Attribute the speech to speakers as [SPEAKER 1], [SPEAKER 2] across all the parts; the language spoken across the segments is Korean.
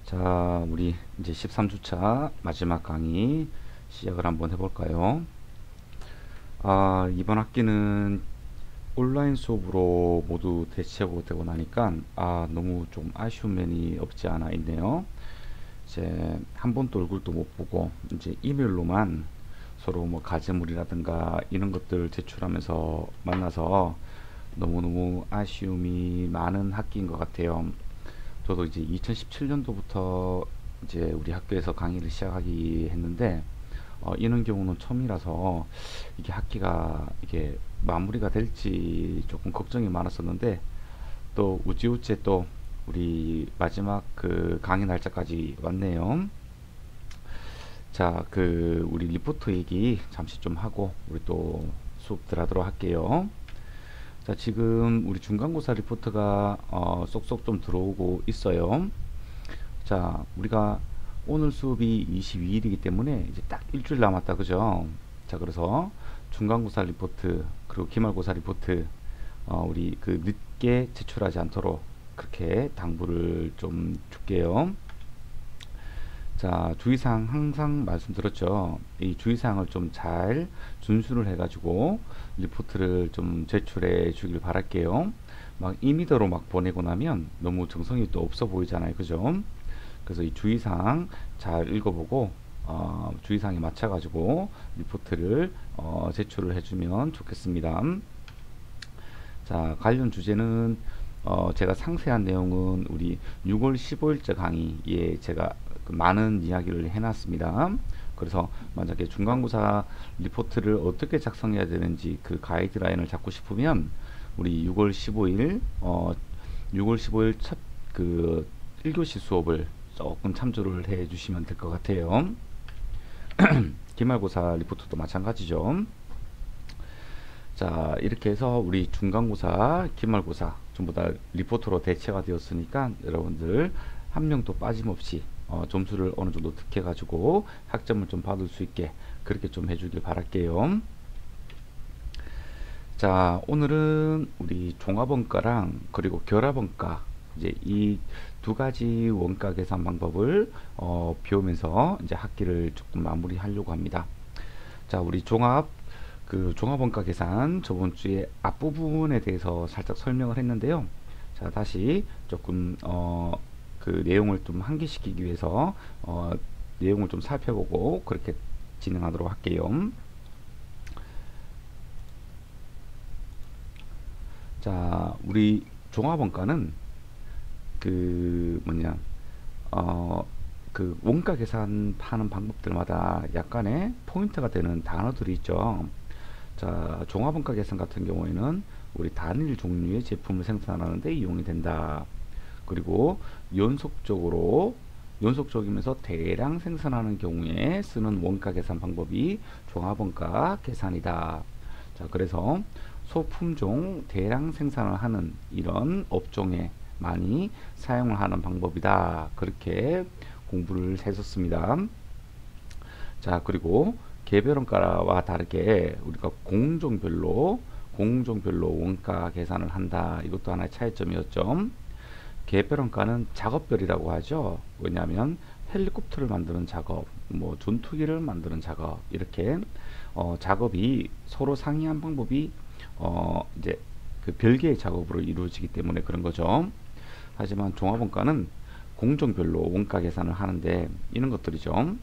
[SPEAKER 1] 자, 우리 이제 13주차 마지막 강의 시작을 한번 해볼까요? 이번 학기는 온라인 수업으로 모두 대체하고 되고 나니까 너무 좀 아쉬운 면이 없지 않아 있네요. 이제 한 번도 얼굴도 못 보고 이제 이메일로만 서로 뭐 과제물이라든가 이런 것들 제출하면서 만나서 너무너무 아쉬움이 많은 학기인 것 같아요. 저도 이제 2017년도부터 이제 우리 학교에서 강의를 시작하기 했는데 이런 경우는 처음이라서 이게 학기가 이게 마무리가 될지 조금 걱정이 많았었는데 또 우찌우찌 또 우리 마지막 그 강의 날짜까지 왔네요. 자, 우리 리포트 얘기 잠시 좀 하고 우리 또 수업 들어가도록 할게요. 자, 지금 우리 중간고사 리포트가 쏙쏙 좀 들어오고 있어요. 자, 우리가 오늘 수업이 22일이기 때문에 이제 딱 일주일 남았다, 그죠? 자, 그래서 중간고사 리포트 그리고 기말고사 리포트 우리 늦게 제출하지 않도록 그렇게 당부를 좀 줄게요. 자, 주의사항 항상 말씀드렸죠. 이 주의사항을 좀 잘 준수를 해가지고 리포트를 좀 제출해 주길 바랄게요. 막 임의대로 막 보내고 나면 너무 정성이 또 없어 보이잖아요. 그죠? 그래서 이 주의사항 잘 읽어보고 주의사항에 맞춰가지고 리포트를 제출을 해주면 좋겠습니다. 자, 관련 주제는 제가 상세한 내용은 우리 6월 15일째 강의에 제가 많은 이야기를 해놨습니다. 그래서 만약에 중간고사 리포트를 어떻게 작성해야 되는지 그 가이드라인을 잡고 싶으면 우리 6월 15일 첫 1교시 수업을 조금 참조를 해 주시면 될 것 같아요. 기말고사 리포트도 마찬가지죠. 자, 이렇게 해서 우리 중간고사, 기말고사 전부 다 리포트로 대체가 되었으니까 여러분들 한 명도 빠짐없이 점수를 어느 정도 득해 가지고 학점을 좀 받을 수 있게 그렇게 좀 해주길 바랄게요. 자, 오늘은 우리 종합원가랑 그리고 결합원가 이제 이 두 가지 원가 계산 방법을 배우면서 이제 학기를 조금 마무리하려고 합니다. 자, 우리 종합원가 계산 저번 주에 앞부분에 대해서 살짝 설명을 했는데요. 자, 다시 조금 그 내용을 좀 환기시키기 위해서 내용을 좀 살펴보고 그렇게 진행하도록 할게요. 자, 우리 종합원가는 원가 계산하는 방법들마다 약간의 포인트가 되는 단어들이 있죠. 자, 종합원가 계산 같은 경우에는 우리 단일 종류의 제품을 생산하는 데 이용이 된다. 그리고 연속적이면서 대량 생산하는 경우에 쓰는 원가 계산 방법이 종합원가 계산이다. 자, 그래서 소품종 대량 생산을 하는 이런 업종에 많이 사용을 하는 방법이다. 그렇게 공부를 했었습니다. 자, 그리고 개별원가와 다르게 우리가 공종별로 원가 계산을 한다. 이것도 하나의 차이점이었죠. 개별원가는 작업별이라고 하죠. 왜냐하면 헬리콥터를 만드는 작업, 뭐 전투기를 만드는 작업 이렇게 작업이 서로 상이한 방법이 이제 그 별개의 작업으로 이루어지기 때문에 그런 거죠. 하지만 종합원가는 공정별로 원가 계산을 하는데 이런 것들이죠.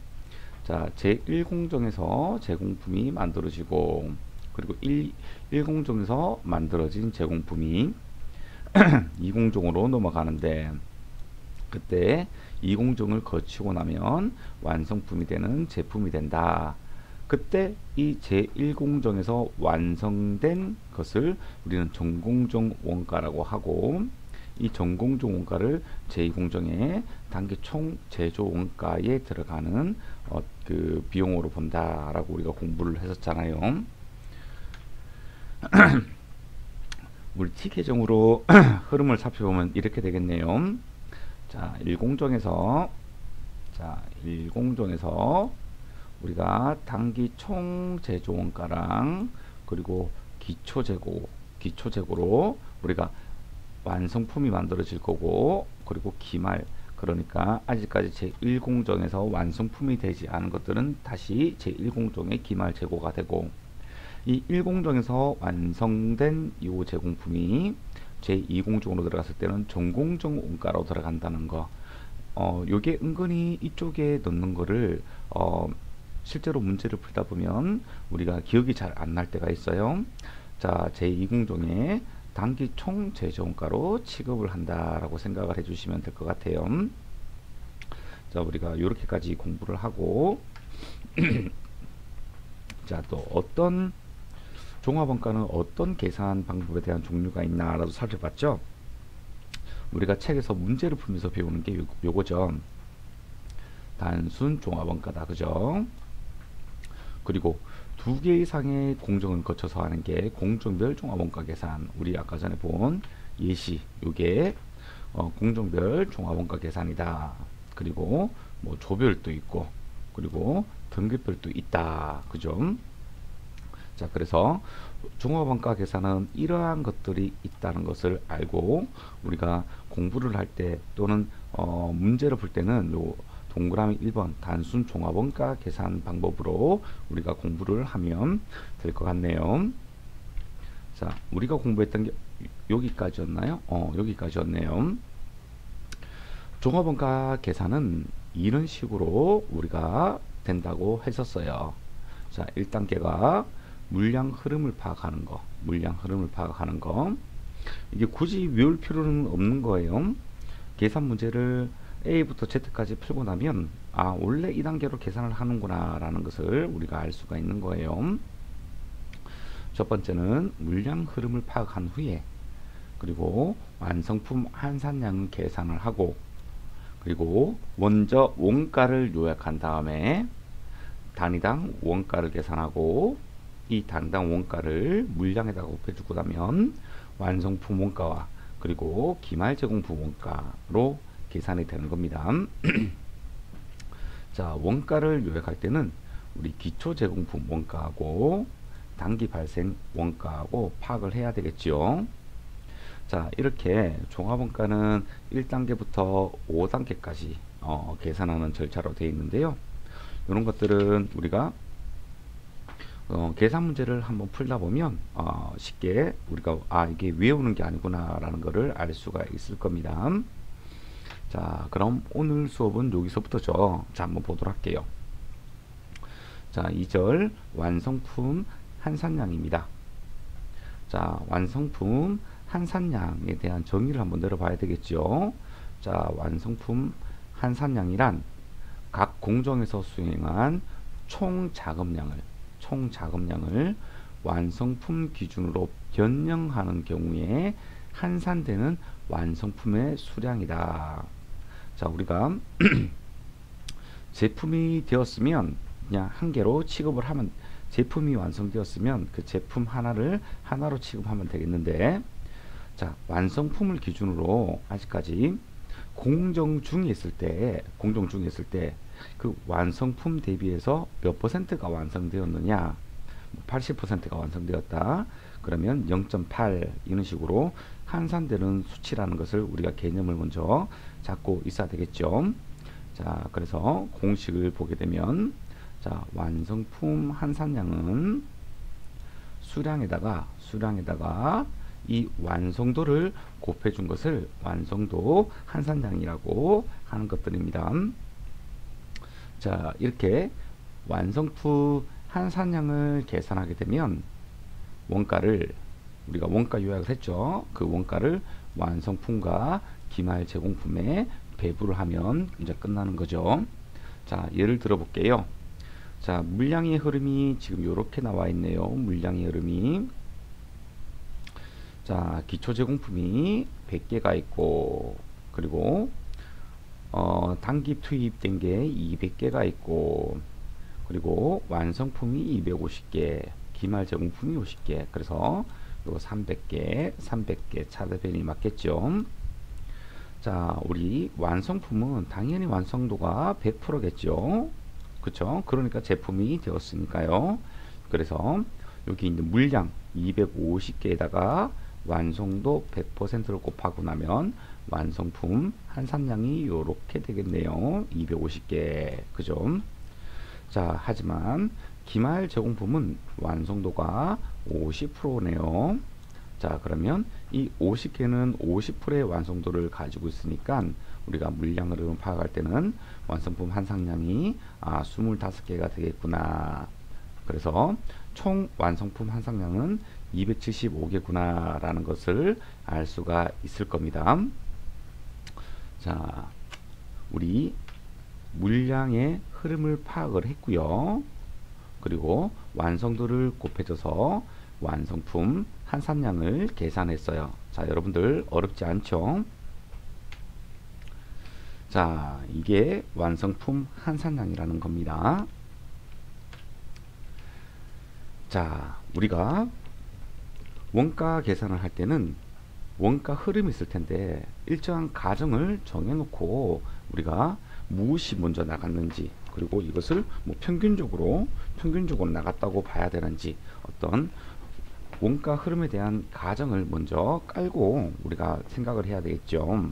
[SPEAKER 1] 자, 제1공정에서 제공품이 만들어지고 그리고 1공정에서 만들어진 제공품이 2공정으로 넘어가는데 그때 2공정을 거치고 나면 완성품이 되는 제품이 된다. 그때 이 제1공정에서 완성된 것을 우리는 전공정 원가라고 하고 이 전공정 원가를 제2공정의 단기 총 제조 원가에 들어가는 그 비용으로 본다라고 우리가 공부를 했었잖아요. 우리 T 계정으로 흐름을 살펴보면 이렇게 되겠네요. 자, 1공정에서 우리가 단기 총 제조 원가랑 그리고 기초재고로 우리가 완성품이 만들어질 거고 그리고 기말 그러니까 아직까지 제1공정에서 완성품이 되지 않은 것들은 다시 제1공정에 기말 재고가 되고, 이 1공정에서 완성된 이 제공품이 제2공정으로 들어갔을 때는 전공정 원가로 들어간다는 거. 요게 은근히 이쪽에 넣는 거를 실제로 문제를 풀다 보면 우리가 기억이 잘 안 날 때가 있어요. 자, 제2공정에 단기 총 제조원가로 취급을 한다라고 생각을 해주시면 될 것 같아요. 자, 우리가 이렇게까지 공부를 하고 자, 또 어떤 종합원가는 어떤 계산 방법에 대한 종류가 있나라도 살펴봤죠. 우리가 책에서 문제를 풀면서 배우는 게 요거죠. 단순 종합원가다, 그죠? 그리고 2개 이상의 공정을 거쳐서 하는 게 공정별 종합원가 계산. 우리 아까 전에 본 예시, 요게 공정별 종합원가 계산이다. 그리고 뭐 조별도 있고, 그리고 등급별도 있다, 그죠? 자, 그래서 종합원가 계산은 이러한 것들이 있다는 것을 알고 우리가 공부를 할 때 또는 문제를 풀 때는 요 동그라미 1번 단순 종합원가 계산 방법으로 우리가 공부를 하면 될 것 같네요. 자, 우리가 공부했던 게 여기까지였나요? 여기까지였네요. 종합원가 계산은 이런 식으로 우리가 된다고 했었어요. 자, 1단계가 물량 흐름을 파악하는 거, 물량 흐름을 파악하는 거. 이게 굳이 외울 필요는 없는 거예요. 계산 문제를 A부터 Z까지 풀고 나면 원래 이 단계로 계산을 하는구나 라는 것을 우리가 알 수가 있는 거예요. 첫 번째는 물량 흐름을 파악한 후에, 그리고 완성품 한산량 계산을 하고, 그리고 먼저 원가를 요약한 다음에 단위당 원가를 계산하고, 이 단위당 원가를 물량에다가 곱해주고 나면 완성품 원가와 그리고 기말 제공품 원가로 계산이 되는 겁니다. 자, 원가를 요약할 때는 우리 기초 제공품 원가하고 단기 발생 원가하고 파악을 해야 되겠죠. 자, 이렇게 종합원가는 1단계부터 5단계까지 계산하는 절차로 되어 있는데요. 이런 것들은 우리가 계산 문제를 한번 풀다 보면 쉽게 우리가 이게 외우는 게 아니구나 라는 것을 알 수가 있을 겁니다. 자, 그럼 오늘 수업은 여기서부터죠. 자, 한번 보도록 할게요. 자, 2절 완성품 한산량입니다. 자, 완성품 한산량에 대한 정의를 한번 내려봐야 되겠죠. 자, 완성품 한산량이란 각 공정에서 수행한 총 작업량을 완성품 기준으로 변형하는 경우에 한산되는 완성품의 수량이다. 자, 우리가 제품이 되었으면 그냥 한 개로 취급을 하면, 제품이 완성되었으면 그 제품 하나로 취급하면 되겠는데, 자, 완성품을 기준으로 아직까지 공정 중에 있을 때 그 완성품 대비해서 몇 퍼센트가 완성되었느냐, 80%가 완성되었다 그러면 0.8 이런 식으로 한산되는 수치라는 것을 우리가 개념을 먼저 잡고 있어야 되겠죠. 자, 그래서 공식을 보게 되면, 자, 완성품 한산량은 수량에다가 이 완성도를 곱해 준 것을 완성도 한산량이라고 하는 것들입니다. 자, 이렇게 완성품 한산량을 계산하게 되면 원가를, 우리가 원가 요약을 했죠. 그 원가를 완성품과 기말 제공품에 배분을 하면 이제 끝나는 거죠. 자, 예를 들어 볼게요. 자, 물량의 흐름이 지금 이렇게 나와 있네요. 물량의 흐름이, 자, 기초 제공품이 100개가 있고, 그리고 단기 투입된 게 200개가 있고, 그리고 완성품이 250개, 기말 제공품이 50개. 그래서 요 300개 차대변이 맞겠죠. 자, 우리 완성품은 당연히 완성도가 100%겠죠. 그쵸? 그러니까 제품이 되었으니까요. 그래서 여기 있는 물량 250개에다가 완성도 100%를 곱하고 나면 완성품 한산량이 요렇게 되겠네요. 250개. 그죠? 자, 하지만 기말 제공품은 완성도가 50%네요. 자, 그러면 이 50개는 50%의 완성도를 가지고 있으니까 우리가 물량 흐름을 파악할 때는 완성품 한상량이 25개가 되겠구나. 그래서 총 완성품 한상량은 275개구나 라는 것을 알 수가 있을 겁니다. 자, 우리 물량의 흐름을 파악을 했고요. 그리고 완성도를 곱해줘서 완성품 한산량을 계산했어요. 자, 여러분들 어렵지 않죠? 자, 이게 완성품 한산량이라는 겁니다. 자, 우리가 원가 계산을 할 때는 원가 흐름이 있을 텐데 일정한 가정을 정해놓고 우리가 무엇이 먼저 나갔는지, 그리고 이것을 뭐 평균적으로 나갔다고 봐야 되는지, 어떤 원가 흐름에 대한 가정을 먼저 깔고 우리가 생각을 해야 되겠죠.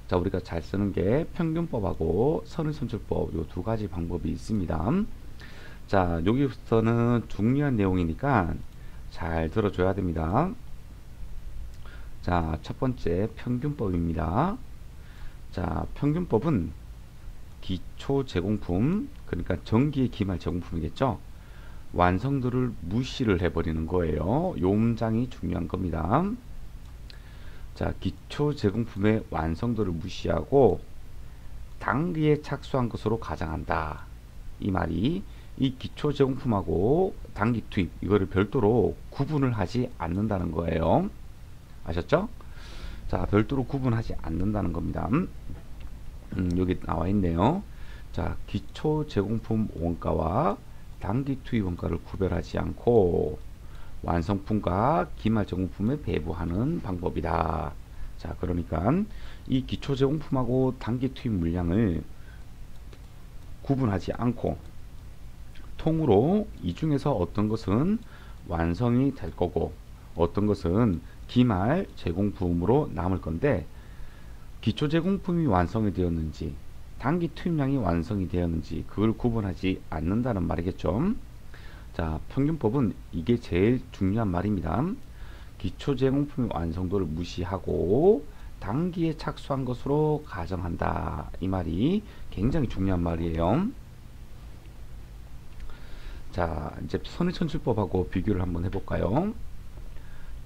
[SPEAKER 1] 자, 우리가 잘 쓰는 게 평균법하고 선의선출법, 요 두 가지 방법이 있습니다. 자, 여기부터는 중요한 내용이니까 잘 들어줘야 됩니다. 자, 첫 번째 평균법입니다. 자, 평균법은 기초 제공품, 그러니까 전기의 기말 제공품이겠죠. 완성도를 무시를 해버리는 거예요. 요 문장이 중요한 겁니다. 자, 기초 제공품의 완성도를 무시하고 단기에 착수한 것으로 가정한다. 이 말이 이 기초 제공품하고 단기 투입, 이거를 별도로 구분을 하지 않는다는 거예요. 아셨죠? 자, 별도로 구분하지 않는다는 겁니다. 여기 나와 있네요. 자, 기초 제공품 원가와 단기 투입 원가를 구별하지 않고 완성품과 기말 제공품에 배부하는 방법이다. 자, 그러니까 이 기초 제공품하고 단기 투입 물량을 구분하지 않고 통으로 이 중에서 어떤 것은 완성이 될 거고 어떤 것은 기말 제공품으로 남을 건데, 기초 제공품이 완성이 되었는지 단기 투입량이 완성이 되었는지 그걸 구분하지 않는다는 말이겠죠. 자, 평균법은 이게 제일 중요한 말입니다. 기초 제공품의 완성도를 무시하고 단기에 착수한 것으로 가정한다. 이 말이 굉장히 중요한 말이에요. 자, 이제 선의선출법하고 비교를 한번 해볼까요?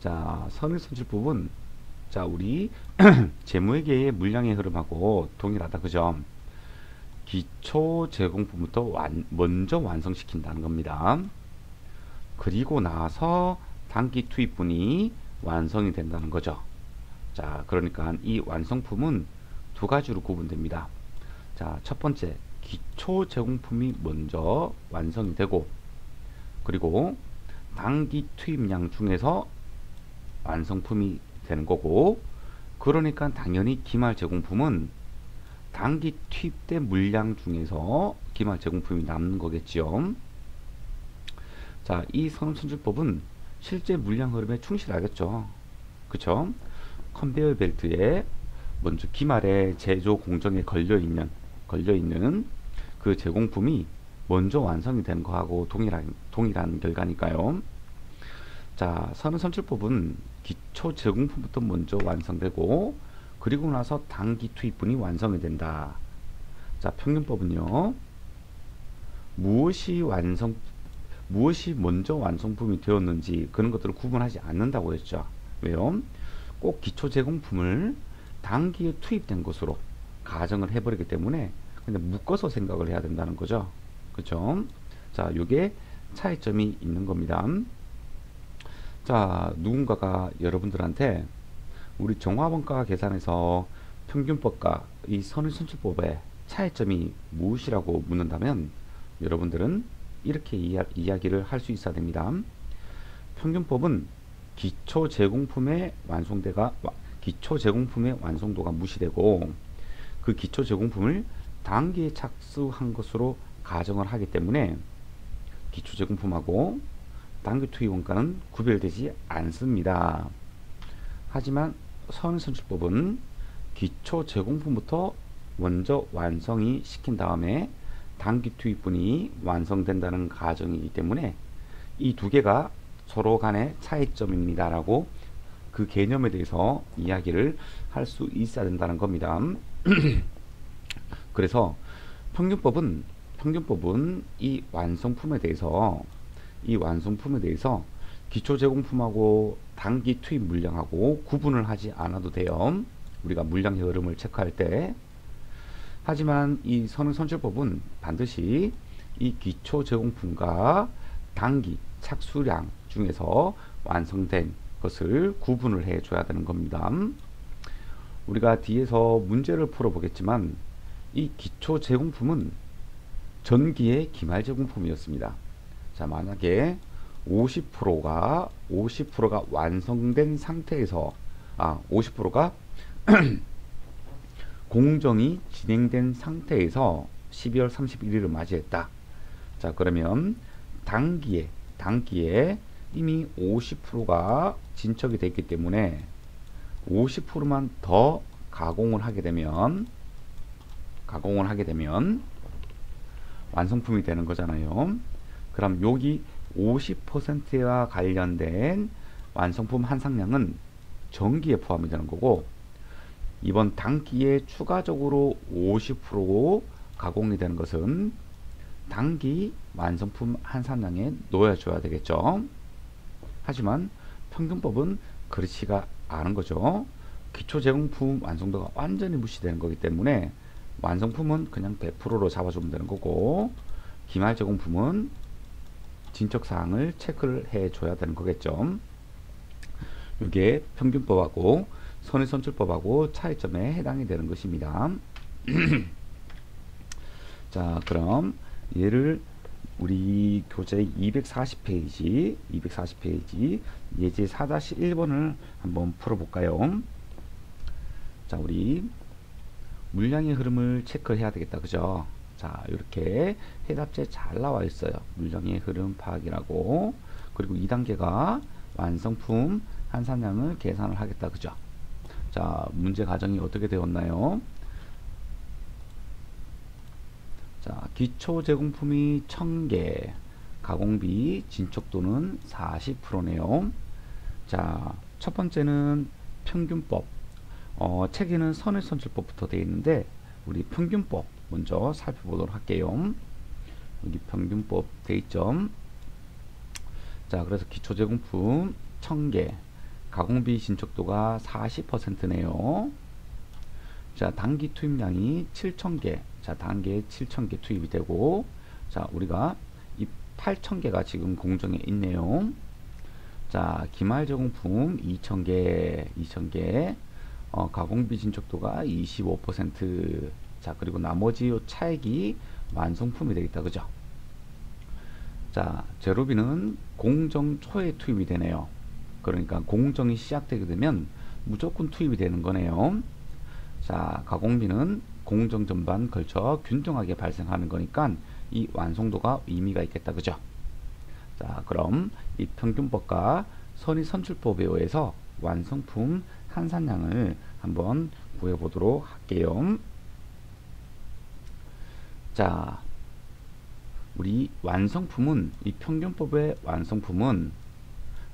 [SPEAKER 1] 자, 선의선출법은, 자, 우리 재무회계의 물량의 흐름하고 동일하다. 그죠? 기초 제공품부터 먼저 완성시킨다는 겁니다. 그리고 나서 단기 투입분이 완성이 된다는 거죠. 자, 그러니까 이 완성품은 두 가지로 구분됩니다. 자, 첫 번째, 기초 제공품이 먼저 완성이 되고, 그리고 단기 투입량 중에서 완성품이 되는 거고, 그러니까 당연히 기말 제공품은 단기 투입된 물량 중에서 기말 제공품이 남는 거겠지요. 자, 이 선순출법은 실제 물량 흐름에 충실하겠죠. 그쵸? 컨베이어 벨트에 먼저 기말의 제조 공정에 걸려있는 그 제공품이 먼저 완성이 되는 거하고 동일한 결과니까요. 자, 선의선출법은 기초 제공품부터 먼저 완성되고 그리고 나서 단기 투입분이 완성이 된다. 자, 평균법은요, 무엇이 먼저 완성품이 되었는지 그런 것들을 구분하지 않는다고 했죠. 왜요? 꼭 기초 제공품을 단기에 투입된 것으로 가정을 해버리기 때문에 그냥 묶어서 생각을 해야 된다는 거죠. 그렇죠? 자, 이게 차이점이 있는 겁니다. 자, 누군가가 여러분들한테 우리 정화원가 계산에서 평균법과 이 선의선출법의 차이점이 무엇이라고 묻는다면 여러분들은 이렇게 이야기를 할 수 있어야 됩니다. 평균법은 기초 제공품의 완성도가 무시되고 그 기초 제공품을 단기에 착수한 것으로 가정을 하기 때문에 기초 제공품하고 단기 투입 원가는 구별되지 않습니다. 하지만 선의선출법은 기초 제공품부터 먼저 완성이 시킨 다음에 단기 투입분이 완성된다는 가정이기 때문에 이 두 개가 서로 간의 차이점입니다 라고 그 개념에 대해서 이야기를 할 수 있어야 된다는 겁니다. 그래서 평균법은 이 완성품에 대해서 기초 제공품하고 단기 투입 물량하고 구분을 하지 않아도 돼요. 우리가 물량의 흐름을 체크할 때. 하지만 이 선의선출법은 반드시 이 기초 제공품과 단기 착수량 중에서 완성된 것을 구분을 해 줘야 되는 겁니다. 우리가 뒤에서 문제를 풀어 보겠지만 이 기초 제공품은 전기의 기말 제공품이었습니다. 자, 만약에 50%가 완성된 상태에서 50%가 공정이 진행된 상태에서 12월 31일을 맞이했다. 자, 그러면 단기에 이미 50%가 진척이 됐기 때문에 50%만 더 가공을 하게 되면 완성품이 되는 거잖아요. 그럼 여기 50%와 관련된 완성품 한상량은 전기에 포함이 되는 거고, 이번 단기에 추가적으로 50% 가공이 되는 것은 단기 완성품 한산량에 놓여줘야 되겠죠. 하지만 평균법은 그렇지가 않은 거죠. 기초 제공품 완성도가 완전히 무시되는 거기 때문에 완성품은 그냥 100%로 잡아주면 되는 거고, 기말 제공품은 진척사항을 체크를 해줘야 되는 거겠죠. 이게 평균법하고 선의선출법하고 차이점에 해당이 되는 것입니다. 자, 그럼 얘를 우리 교재 240페이지 예제 4-1번을 한번 풀어볼까요? 자, 우리 물량의 흐름을 체크해야 되겠다, 그죠? 자, 이렇게 해답지에 잘 나와 있어요. 물량의 흐름 파악이라고. 그리고 2단계가 완성품 한산량을 계산을 하겠다, 그죠? 자, 문제 가정이 어떻게 되었나요? 자, 기초 제공품이 1000개, 가공비 진척도는 40%네요. 자, 첫 번째는 평균법. 책에는 선의선출법부터 되어 있는데 우리 평균법 먼저 살펴보도록 할게요. 여기 평균법 되어 있죠. 자, 그래서 기초 제공품 1000개, 가공비 진척도가 40%네요. 자, 단기 투입량이 7000개. 자, 단계에 7000개 투입이 되고, 자, 우리가 이 8000개가 지금 공정에 있네요. 자, 기말 제공품 2000개, 가공비 진척도가 25%. 자, 그리고 나머지 요 차액이 완성품이 되겠다, 그죠? 자, 제로비는 공정 초에 투입이 되네요. 그러니까 공정이 시작되게 되면 무조건 투입이 되는 거네요. 자, 가공비는 공정 전반 걸쳐 균등하게 발생하는 거니까 이 완성도가 의미가 있겠다, 그죠? 자, 그럼 이 평균법과 선의선출법에 의해서 완성품 한산량을 한번 구해보도록 할게요. 자, 우리 완성품은, 이 평균법의 완성품은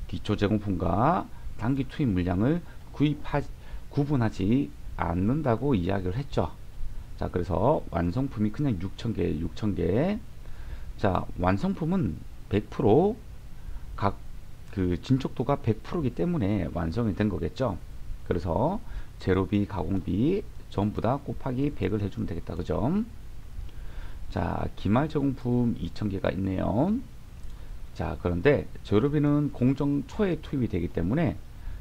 [SPEAKER 1] 기초 제공품과 단기 투입 물량을 구분하지 않는다고 이야기를 했죠. 자, 그래서 완성품이 그냥 6000개. 자, 완성품은 100% 각 그 진척도가 100%이기 때문에 완성이 된 거겠죠. 그래서 제로비, 가공비 전부 다 곱하기 100을 해주면 되겠다, 그죠? 자, 기말 제공품 2000개가 있네요. 자, 그런데 제로비는 공정 초에 투입이 되기 때문에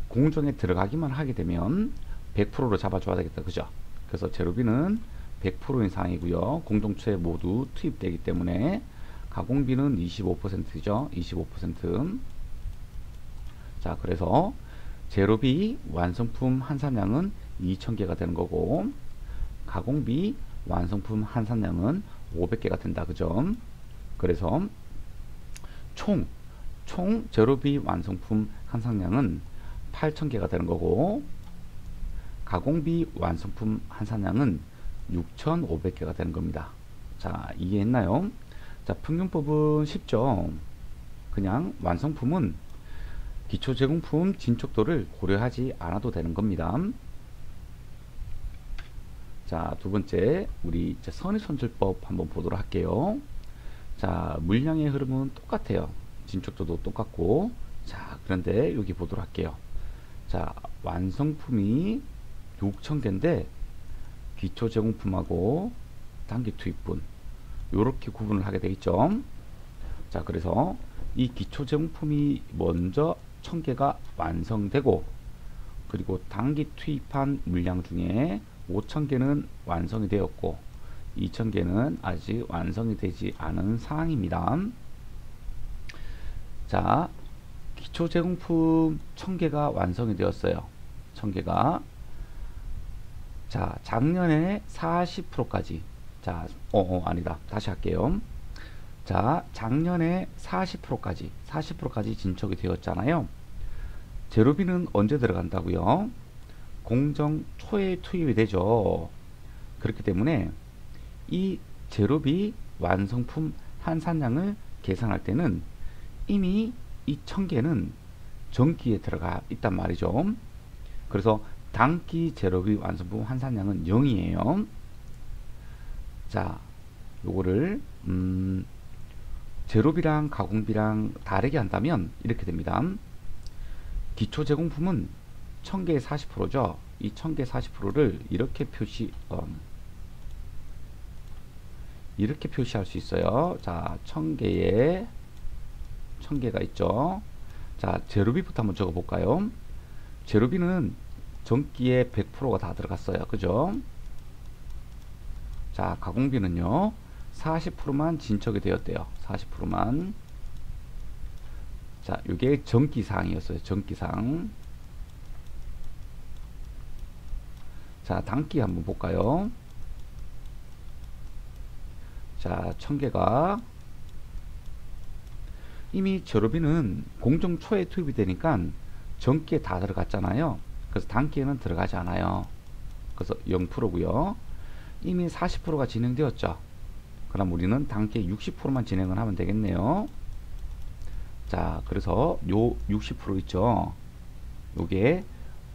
[SPEAKER 1] 공정에 들어가기만 하게 되면 100%로 잡아줘야 되겠다, 그죠? 그래서 제로비는 100%인 상황이고요. 공정 초에 모두 투입되기 때문에 가공비는 25%죠. 25%. 자, 그래서 제로비 완성품 한산량은 2000개가 되는 거고, 가공비 완성품 한산량은 500개가 된다, 그죠? 그래서 총 제로비 완성품 한산량은 8000개가 되는 거고, 가공비 완성품 한산량은 6,500개가 되는 겁니다. 자, 이해했나요? 자, 평균법은 쉽죠. 그냥 완성품은 기초 제공품 진척도를 고려하지 않아도 되는 겁니다. 자, 두 번째, 우리 선의손질법 한번 보도록 할게요. 자, 물량의 흐름은 똑같아요. 진척도도 똑같고. 자, 그런데 여기 보도록 할게요. 자, 완성품이 6,000개인데 기초 제공품하고 단기 투입분 요렇게 구분을 하게 되겠죠. 자, 그래서 이 기초 제공품이 먼저 1,000개가 완성되고, 그리고 단기 투입한 물량 중에 5,000개는 완성이 되었고 2,000개는 아직 완성이 되지 않은 상황입니다. 자, 기초 제공품 1,000개가 완성이 되었어요. 1,000개가. 자, 작년에 40%까지. 자, 아니다. 다시 할게요. 자, 작년에 40%까지 진척이 되었잖아요. 재료비는 언제 들어간다고요? 공정 초에 투입이 되죠. 그렇기 때문에 이 재료비 완성품 한산량을 계산할 때는 이미 이 1,000개는 전기에 들어가 있단 말이죠. 그래서 단기 재료비 완성품 한산량은 0이에요. 자, 요거를 재료비랑 가공비랑 다르게 한다면 이렇게 됩니다. 기초 제공품은 1,000개의 40%죠. 이 1,000개의 40%를 이렇게 이렇게 표시할 수 있어요. 자, 1,000개가 있죠. 자, 재료비부터 한번 적어 볼까요? 재료비는 전기에 100%가 다 들어갔어요. 그죠? 자, 가공비는요 40%만 진척이 되었대요. 40%만. 자, 이게 전기사항이었어요. 전기사항. 자, 단기 한번 볼까요? 자, 1,000개가 이미 재료비는 공정 초에 투입이 되니까 전기에 다 들어갔잖아요. 그래서 단기에는 들어가지 않아요. 그래서 0%고요. 이미 40%가 진행되었죠. 그럼 우리는 단기에 60%만 진행을 하면 되겠네요. 자, 그래서 요 60% 있죠. 요게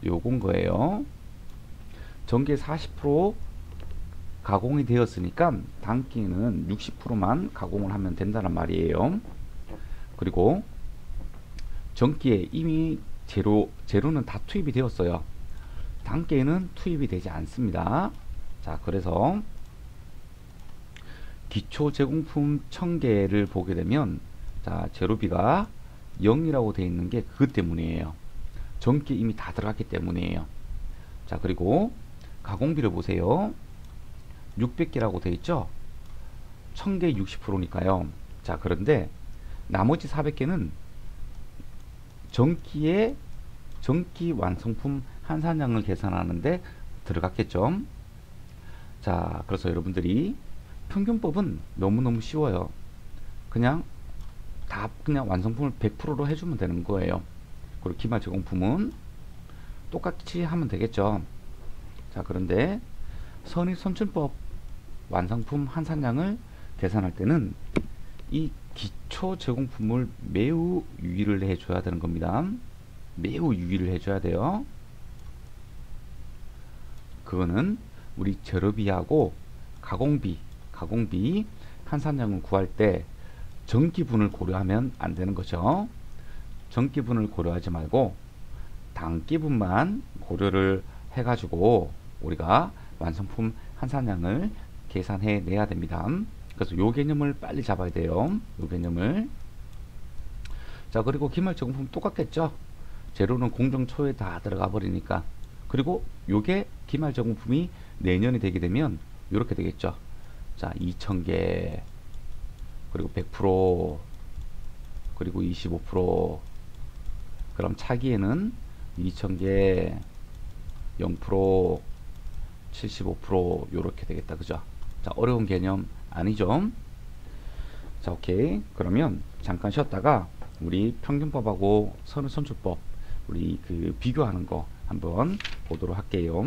[SPEAKER 1] 요건 거예요. 전기에 40% 가공이 되었으니까 단기는 60%만 가공을 하면 된다는 말이에요. 그리고 전기에 이미 재료는 다 투입이 되었어요. 단기에는 투입이 되지 않습니다. 자, 그래서 기초 제공품 1,000개를 보게 되면, 자, 재료비가 0이라고 되어 있는 게 그것 때문이에요. 전기에 이미 다 들어갔기 때문이에요. 자, 그리고 가공비를 보세요. 600개라고 되어 있죠. 1,000개 60%니까요. 자, 그런데 나머지 400개는 전기 완성품 한산량을 계산하는데 들어갔겠죠. 자, 그래서 여러분들이 평균법은 너무너무 쉬워요. 그냥 완성품을 100%로 해주면 되는 거예요. 그리고 기말 제공품은 똑같이 하면 되겠죠. 자, 그런데 선의선출법 완성품 한산량을 계산할 때는 이 기초 제공품을 매우 유의를 해줘야 되는 겁니다. 매우 유의를 해줘야 돼요. 그거는 우리 재료비하고 가공비 한산량을 구할 때 전기분을 고려하면 안 되는 거죠. 전기분을 고려하지 말고 단기분만 고려를 해가지고 우리가 완성품 한산량을 계산해 내야 됩니다. 그래서 요 개념을 빨리 잡아야 돼요. 요 개념을. 자, 그리고 기말 제공품 똑같겠죠. 재료는 공정 초에 다 들어가 버리니까. 그리고 요게 기말 제공품이 내년이 되게 되면 요렇게 되겠죠. 자, 2,000개, 그리고 100%, 그리고 25%. 그럼 차기에는 2,000개, 0%, 75% 요렇게 되겠다. 그죠? 자, 어려운 개념 아니죠? 자, 오케이. 그러면 잠깐 쉬었다가 우리 평균법하고 선출법 우리 비교하는 거 한번 보도록 할게요.